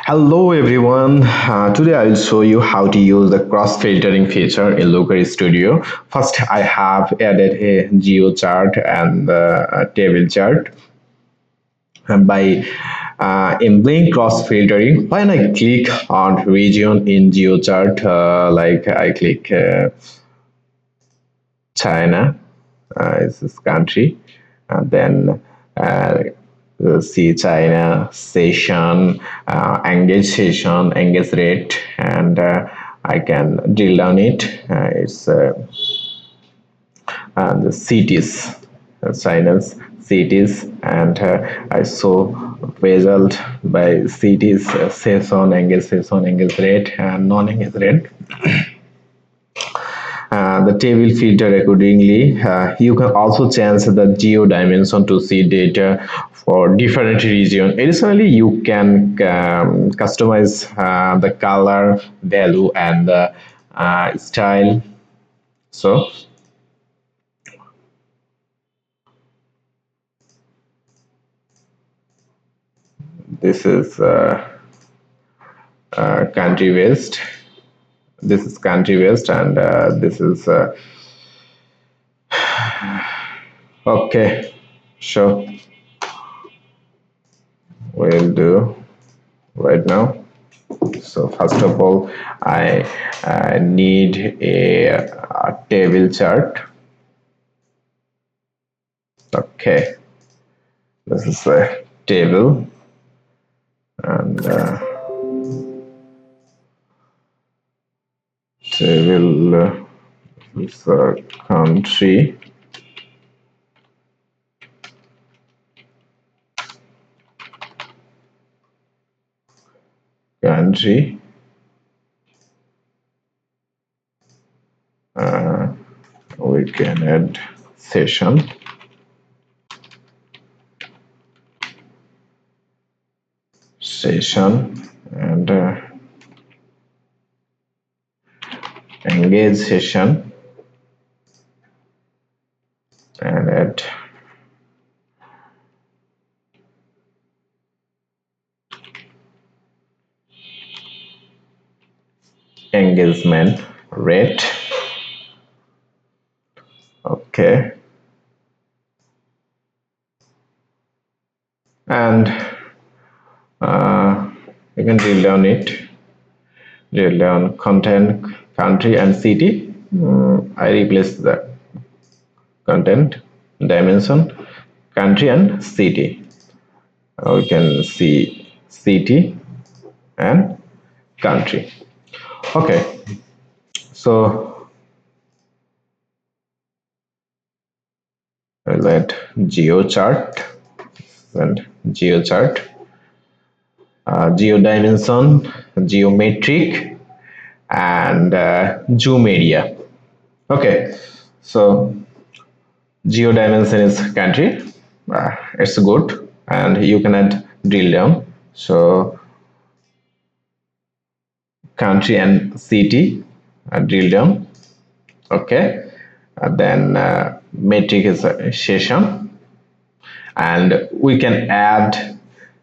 Hello everyone. Today I will show you how to use the cross filtering feature in Looker Studio. First, I have added a geo chart and a table chart. And by enabling cross filtering, when I click on region in geo chart, like I click China, is this country, and then uh, see China session, engage rate, and I can drill down it. It's the cities, China's cities, and I saw result by cities session, engage rate, and non-engage rate. The table filter accordingly. You can also change the geo dimension to see data for different region. Additionally, you can customize the color, value, and the style. So this is country based. This is country based, and this is okay. Sure, we'll do right now. So first of all, I need a table chart. Okay, this is a table, and table is a country, country. We can add session, and engage session, and add engagement rate. Okay, and you can drill down it, drill down content, country, and city. I replace the content, dimension, country, and city. We can see city and country. Okay, so I'll add geo chart and geo chart, geo dimension, geometric, and zoom area. Okay, so geo dimension is country. It's good, and you can add drill down. So country and city, drill down. Okay, then metric is a session, and we can add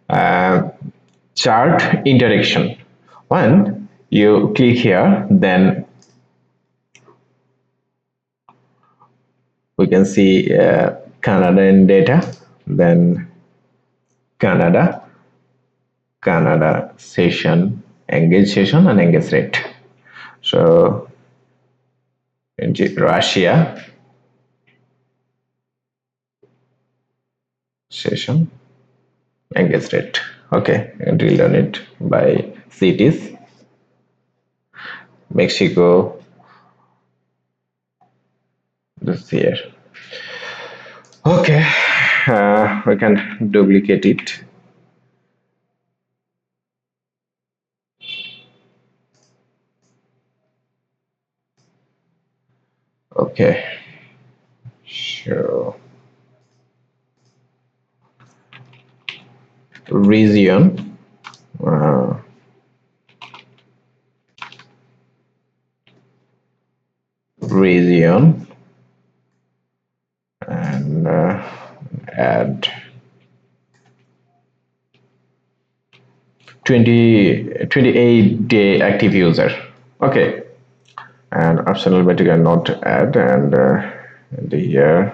uh, chart interaction. When you click here, then we can see Canada in data, then Canada, Canada session, and engage rate. So Russia session, engage rate. Okay, and drill on it by cities. Mexico, this here. Okay, we can duplicate it. Okay, so region, uh, region, and add 28-day active user. Okay, and optional but you cannot add, and the year,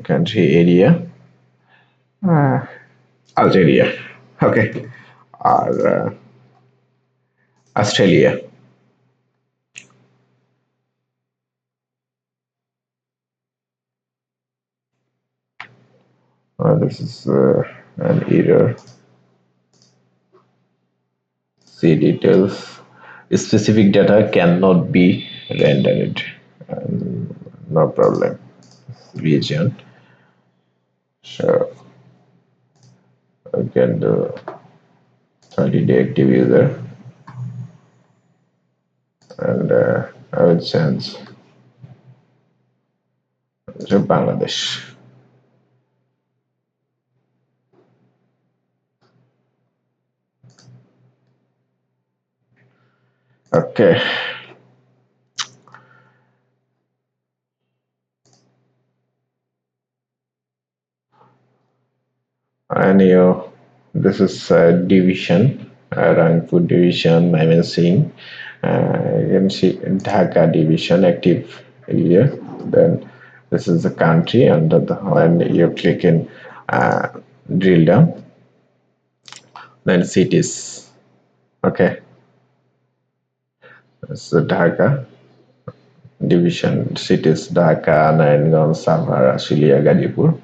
country, area, Algeria. Okay, or Australia. This is an error. See details. Specific data cannot be rendered. No problem. Region. So I can do 30-day active user, and I will change to Bangladesh. Okay. And this is division, Rangpur division, I mean seeing. You can see Dhaka division active area. Then this is the country, and when you click in drill down, then cities. Okay, so Dhaka division cities: Dhaka, Narayanganj, Savara, Shilia, Gadipur.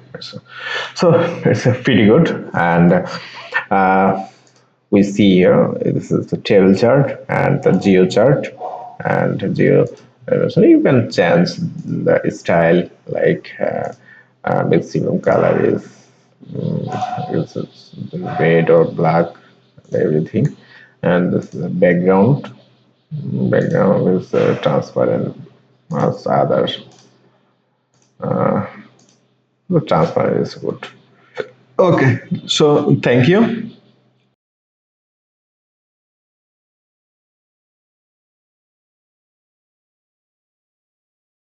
So it's pretty good, and we see here this is the table chart and the geo chart, and geo. So you can change the style, like maximum color is red or black, everything, and this is the background. Background is transparent as others. The transparent is good. Okay, so thank you.